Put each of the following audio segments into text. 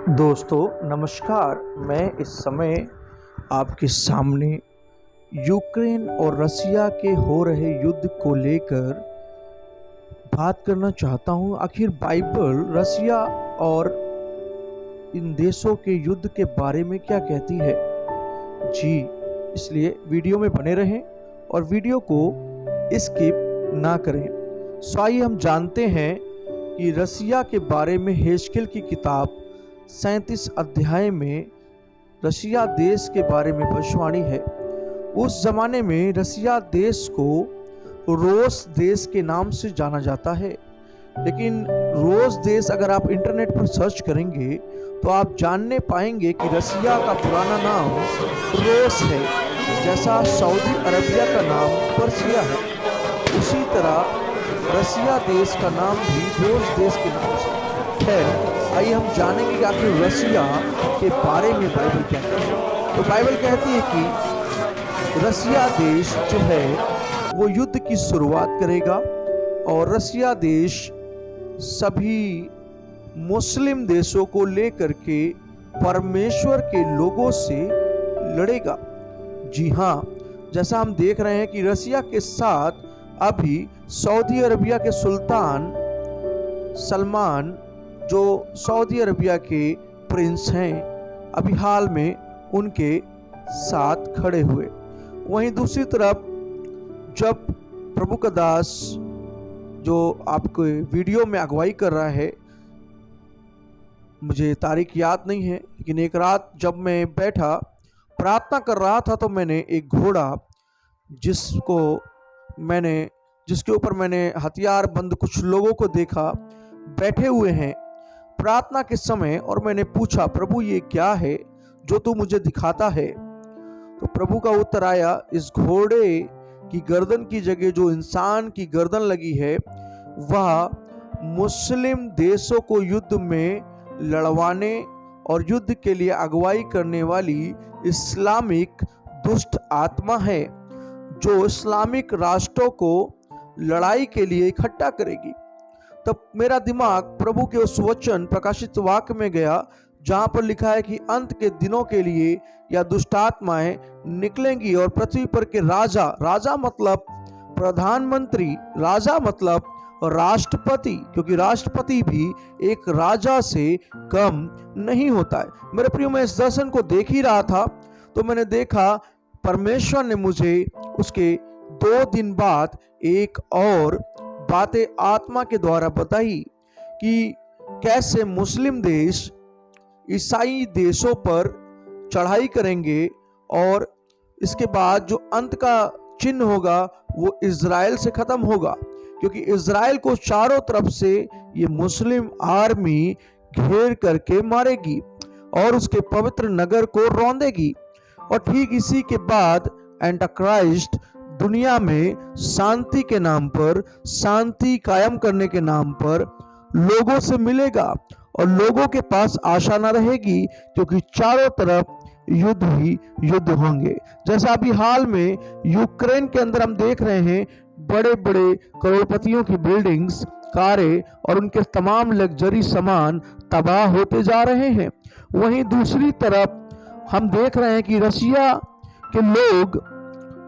दोस्तों नमस्कार। मैं इस समय आपके सामने यूक्रेन और रसिया के हो रहे युद्ध को लेकर बात करना चाहता हूं। आखिर बाइबल रसिया और इन देशों के युद्ध के बारे में क्या कहती है जी। इसलिए वीडियो में बने रहें और वीडियो को स्किप ना करें। सो आइए हम जानते हैं कि रसिया के बारे में हेजकेल की किताब 37 अध्याय में रसिया देश के बारे में भविष्यवाणी है। उस जमाने में रसिया देश को रोस देश के नाम से जाना जाता है, लेकिन रोस देश अगर आप इंटरनेट पर सर्च करेंगे तो आप जानने पाएंगे कि रसिया का पुराना नाम रोस है। जैसा सऊदी अरबिया का नाम पर्सिया है, उसी तरह रसिया देश का नाम भी रोस देश के नाम से है। आइए हम जानेंगे कि आखिर रसिया के बारे में बाइबल क्या कहती है। तो बाइबल कहती है कि रसिया देश जो है वो युद्ध की शुरुआत करेगा और रसिया देश सभी मुस्लिम देशों को लेकर के परमेश्वर के लोगों से लड़ेगा। जी हाँ, जैसा हम देख रहे हैं कि रसिया के साथ अभी सऊदी अरबिया के सुल्तान सलमान, जो सऊदी अरबिया के प्रिंस हैं, अभी हाल में उनके साथ खड़े हुए। वहीं दूसरी तरफ जब प्रभु का दास जो आपको वीडियो में अगुवाई कर रहा है, मुझे तारीख याद नहीं है, लेकिन एक रात जब मैं बैठा प्रार्थना कर रहा था तो मैंने एक घोड़ा जिसके ऊपर मैंने हथियार बंद कुछ लोगों को देखा बैठे हुए हैं प्रार्थना के समय, और मैंने पूछा प्रभु ये क्या है जो तू मुझे दिखाता है। तो प्रभु का उत्तर आया, इस घोड़े की गर्दन की जगह जो इंसान की गर्दन लगी है वह मुस्लिम देशों को युद्ध में लड़वाने और युद्ध के लिए अगुवाई करने वाली इस्लामिक दुष्ट आत्मा है, जो इस्लामिक राष्ट्रों को लड़ाई के लिए इकट्ठा करेगी। तब मेरा दिमाग प्रभु के उस वचन प्रकाशित वाक्य में गया जहां पर लिखा है कि अंत के दिनों के लिए या दुष्टात्माएं निकलेंगी और पृथ्वी पर के राजा मतलब प्रधानमंत्री, राजा मतलब राष्ट्रपति, क्योंकि राष्ट्रपति भी एक राजा से कम नहीं होता है। मेरे प्रियो, मैं इस दर्शन को देख ही रहा था तो मैंने देखा परमेश्वर ने मुझे उसके 2 दिन बाद एक और बातें आत्मा के द्वारा बताई कि कैसे मुस्लिम देश ईसाई देशों पर चढ़ाई करेंगे और इसके बाद जो अंत का चिन्ह होगा वो इज़राइल से खत्म होगा, क्योंकि इज़राइल को चारों तरफ से ये मुस्लिम आर्मी घेर करके मारेगी और उसके पवित्र नगर को रौंदेगी। और ठीक इसी के बाद एंटाक्राइस्ट दुनिया में शांति के नाम पर, शांति कायम करने के नाम पर लोगों से मिलेगा और लोगों के पास आशा न रहेगी, क्योंकि चारों तरफ युद्ध ही युद्ध होंगे। जैसा अभी हाल में यूक्रेन के अंदर हम देख रहे हैं, बड़े बड़े करोड़पतियों की बिल्डिंग्स, कारें और उनके तमाम लग्जरी सामान तबाह होते जा रहे हैं। वहीं दूसरी तरफ हम देख रहे हैं कि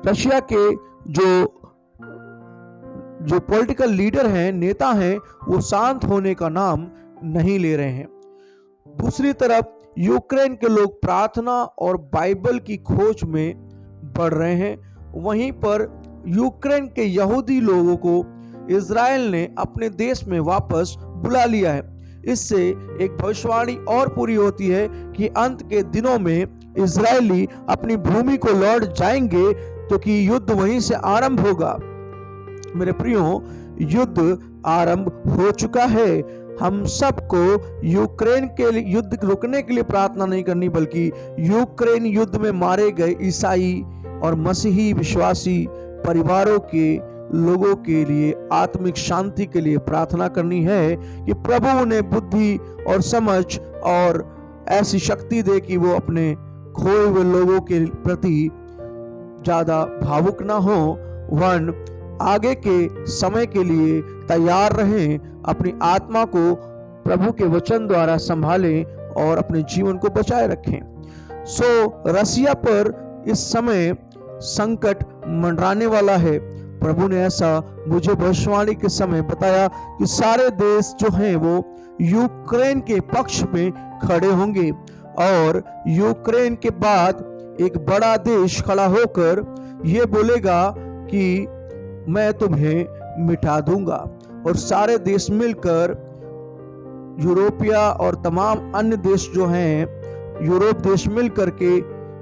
रसिया के जो पॉलिटिकल लीडर हैं, नेता हैं, वो शांत होने का नाम नहीं ले रहे हैं। दूसरी तरफ यूक्रेन के लोग प्रार्थना और बाइबल की खोज में बढ़ रहे हैं। वहीं पर यूक्रेन के यहूदी लोगों को इज़राइल ने अपने देश में वापस बुला लिया है। इससे एक भविष्यवाणी और पूरी होती है कि अंत के दिनों में इज़राइली अपनी भूमि को लौट जाएंगे, क्योंकि युद्ध वहीं से आरंभ होगा। मेरे प्रियो, युद्ध आरंभ हो चुका है। हम सबको यूक्रेन के युद्ध रुकने के लिए प्रार्थना नहीं करनी, बल्कि यूक्रेन युद्ध में मारे गए ईसाई और मसीही विश्वासी परिवारों के लोगों के लिए आत्मिक शांति के लिए प्रार्थना करनी है कि प्रभु उन्हें बुद्धि और समझ और ऐसी शक्ति दे कि वो अपने खोए हुए लोगों के प्रति ज्यादा भावुक ना हो। आगे के समय के लिए तैयार रहें, अपनी आत्मा को प्रभु के वचन द्वारा संभालें और अपने जीवन को बचाए रखें। रसिया पर इस समय संकट मंडराने वाला है। प्रभु ने ऐसा मुझे भविष्यवाणी के समय बताया कि सारे देश जो हैं वो यूक्रेन के पक्ष में खड़े होंगे और यूक्रेन के बाद एक बड़ा देश खड़ा होकर ये बोलेगा कि मैं तुम्हें मिटा दूंगा, और सारे देश मिलकर यूरोपिया और तमाम अन्य देश जो हैं, यूरोप देश मिलकर के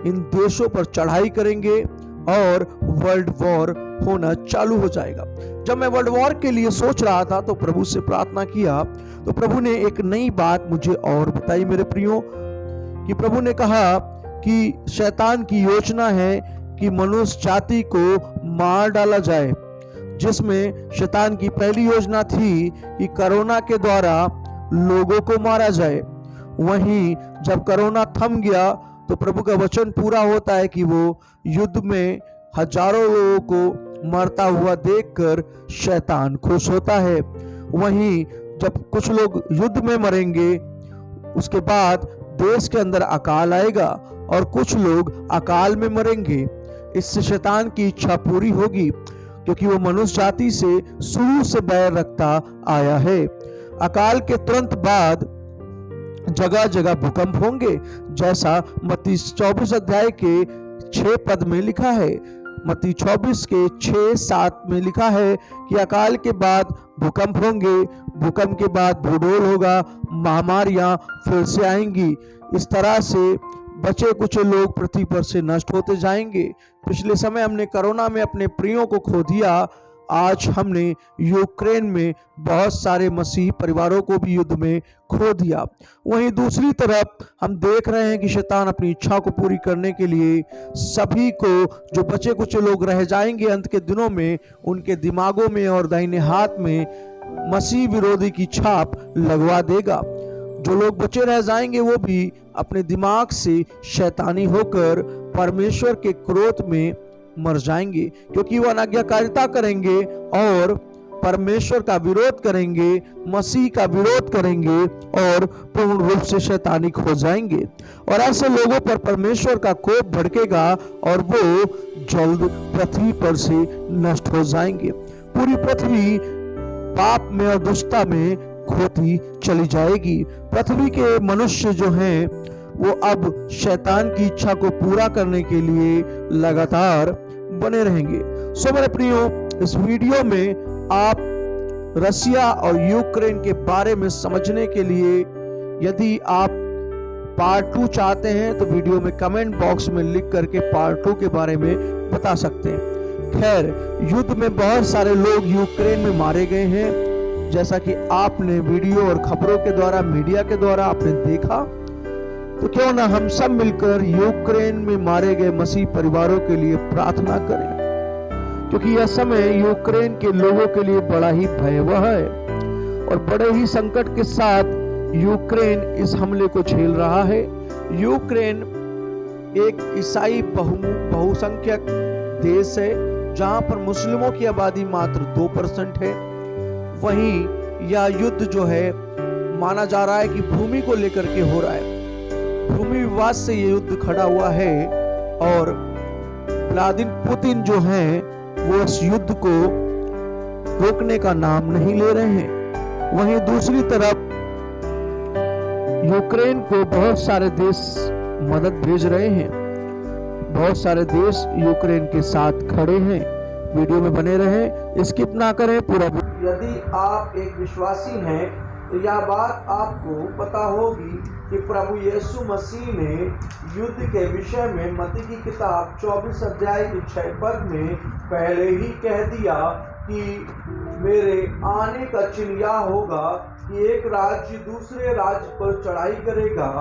इन देशों पर चढ़ाई करेंगे और वर्ल्ड वॉर होना चालू हो जाएगा। जब मैं वर्ल्ड वॉर के लिए सोच रहा था तो प्रभु से प्रार्थना किया, तो प्रभु ने एक नई बात मुझे और बताई मेरे प्रियो, कि प्रभु ने कहा कि शैतान की योजना है कि मनुष्य जाति को मार डाला जाए, जिसमें शैतान की पहली योजना थी कि कोरोना के द्वारा लोगों को मारा जाए। वहीं जब कोरोना थम गया तो प्रभु का वचन पूरा होता है कि वो युद्ध में हजारों लोगों को मरता हुआ देखकर शैतान खुश होता है। वहीं जब कुछ लोग युद्ध में मरेंगे, उसके बाद देश के अंदर अकाल आएगा और कुछ लोग अकाल में मरेंगे। इससे शैतान की इच्छा पूरी होगी, क्योंकि वो मनुष्य जाति से शुरू से बैर रखता आया है। अकाल के तुरंत बाद जगह जगह भूकंप होंगे, जैसा मत्ती 24 अध्याय के 6 पद में लिखा है। मत्ती 24 के 6-7 में लिखा है कि अकाल के बाद भूकंप होंगे, भूकंप के बाद भूडोल होगा, महामारियां फिर से आएंगी। इस तरह से बचे कुछ लोग पृथ्वी पर से नष्ट होते जाएंगे। पिछले समय हमने कोरोना में अपने प्रियों को खो दिया, आज हमने यूक्रेन में बहुत सारे मसीही परिवारों को भी युद्ध में खो दिया। वहीं दूसरी तरफ हम देख रहे हैं कि शैतान अपनी इच्छा को पूरी करने के लिए सभी को, जो बचे कुछ लोग रह जाएंगे अंत के दिनों में, उनके दिमागों में और दाहिने हाथ में मसीह विरोधी की छाप लगवा देगा। जो लोग बचे रह जाएंगे वो भी अपने दिमाग से शैतानी होकर परमेश्वर के क्रोध में मर जाएंगे, क्योंकि वो अनाज्ञाकारिता करेंगे और परमेश्वर का विरोध करेंगे, मसीह का विरोध करेंगे और पूर्ण रूप से शैतानिक हो जाएंगे। और ऐसे लोगों पर परमेश्वर का कोप भड़केगा और वो जल्द पृथ्वी पर से नष्ट हो जाएंगे। पूरी पृथ्वी पाप में और दुष्टता में खोती चली जाएगी। पृथ्वी के मनुष्य जो हैं वो अब शैतान की इच्छा को पूरा करने के लिए लगातार बने रहेंगे। मेरे प्रियो, इस वीडियो में आप रसिया और यूक्रेन के बारे में समझने के लिए यदि आप पार्ट 2 चाहते हैं तो वीडियो में कमेंट बॉक्स में लिख करके पार्ट 2 के बारे में बता सकते हैं। खैर, युद्ध में बहुत सारे लोग यूक्रेन में मारे गए हैं, जैसा कि आपने वीडियो और खबरों के द्वारा, मीडिया के द्वारा आपने देखा। तो क्यों ना हम सब मिलकर यूक्रेन में मारे गए मसीह परिवारों के लिए प्रार्थना करें, क्योंकि यह समय यूक्रेन के लोगों के लिए बड़ा ही भयावह है और बड़े ही संकट के साथ यूक्रेन इस हमले को झेल रहा है। यूक्रेन एक ईसाई बहुसंख्यक देश है, जहां पर मुस्लिमों की आबादी मात्र 2% है। वहीं यह युद्ध जो है माना जा रहा है कि भूमि को लेकर के हो रहा है। भूमि विवाद से ये युद्ध खड़ा हुआ है और व्लादिमीर पुतिन जो हैं वो इस युद्ध को रोकने का नाम नहीं ले रहे हैं। वहीं दूसरी तरफ यूक्रेन को बहुत सारे देश मदद भेज रहे हैं। बहुत सारे देश यूक्रेन के साथ खड़े हैं। वीडियो में बने रहें, स्किप ना करें पूरा। यदि आप एक विश्वासी हैं तो यह बात आपको पता होगी कि प्रभु यीशु मसीह ने युद्ध के विषय में मत्ती की किताब 24 अध्याय के 6 पद में पहले ही कह दिया कि मेरे आने का चिन्ह यह होगा कि एक राज्य दूसरे राज्य पर चढ़ाई करेगा,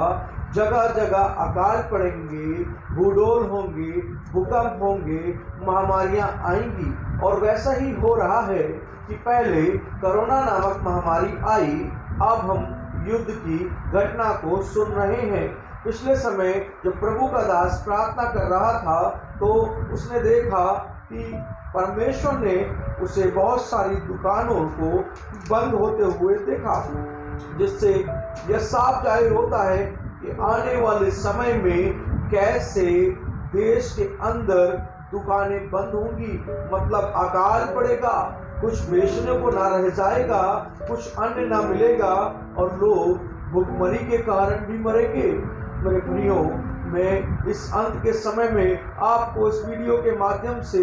जगह जगह अकाल पड़ेंगे, भूडोल होंगे, भूकंप होंगे, महामारियां आएंगी। और वैसा ही हो रहा है कि पहले कोरोना नामक महामारी आई, अब हम युद्ध की घटना को सुन रहे हैं। पिछले समय जब प्रभु का दास प्रार्थना कर रहा था तो उसने देखा कि परमेश्वर ने उसे बहुत सारी दुकानों को बंद होते हुए देखा, जिससे यह साफ जाहिर होता है कि आने वाले समय में कैसे देश के अंदर दुकानें बंद होंगी, मतलब अकाल पड़ेगा, कुछ बेचने को ना रह जाएगा, कुछ अन्न ना मिलेगा और लोग भूखमरी के कारण भी मरेंगे। मेरे प्रियो, मैं इस अंत के समय में आपको इस वीडियो के माध्यम से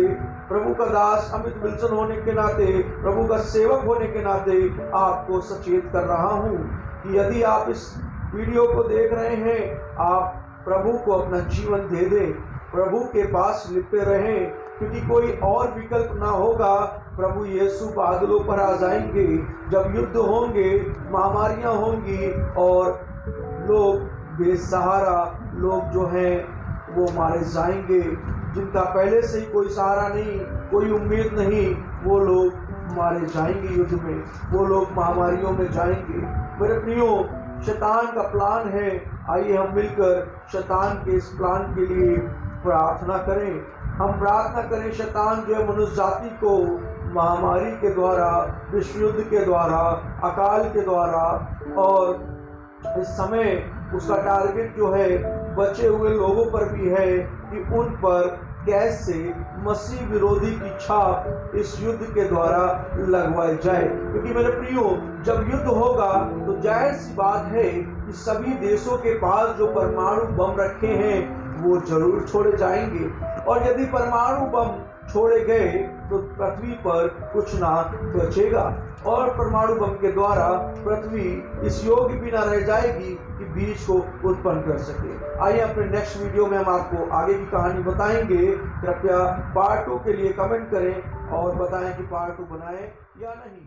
प्रभु का दास अमित विल्सन होने के नाते, प्रभु का सेवक होने के नाते आपको सचेत कर रहा हूँ कि यदि आप इस वीडियो को देख रहे हैं, आप प्रभु को अपना जीवन दे दें, प्रभु के पास लिपटे रहें, क्योंकि कोई और विकल्प ना होगा। प्रभु यीशु बादलों पर आ जाएंगे, जब युद्ध होंगे, महामारियां होंगी और लोग बेसहारा लोग जो हैं वो मारे जाएंगे, जिनका पहले से ही कोई सहारा नहीं, कोई उम्मीद नहीं, वो लोग मारे जाएंगे युद्ध में, वो लोग महामारियों में जाएंगे। मेरे प्रियो, शैतान का प्लान है, आइए हम मिलकर शैतान के इस प्लान के लिए प्रार्थना करें। हम प्रार्थना करें, शैतान जो है मनुष्य जाति को महामारी के द्वारा, विश्व युद्ध के द्वारा, अकाल के द्वारा, और इस समय उसका टारगेट जो है बचे हुए लोगों पर भी है कि उन पर कैसे मसीह विरोधी की छाप इस युद्ध के द्वारा लगवाई जाए। क्योंकि मेरे प्रियो, जब युद्ध होगा तो जाहिर सी बात है कि सभी देशों के पास जो परमाणु बम रखे हैं वो जरूर छोड़े जाएंगे, और यदि परमाणु बम छोड़े गए तो पृथ्वी पर कुछ ना बचेगा, और परमाणु बम के द्वारा पृथ्वी इस योग्य भी ना रह जाएगी कि बीज को उत्पन्न कर सके। आइए अपने नेक्स्ट वीडियो में हम आपको आगे की कहानी बताएंगे। कृपया पार्ट 2 के लिए कमेंट करें और बताएं कि पार्ट 2 बनाएं या नहीं।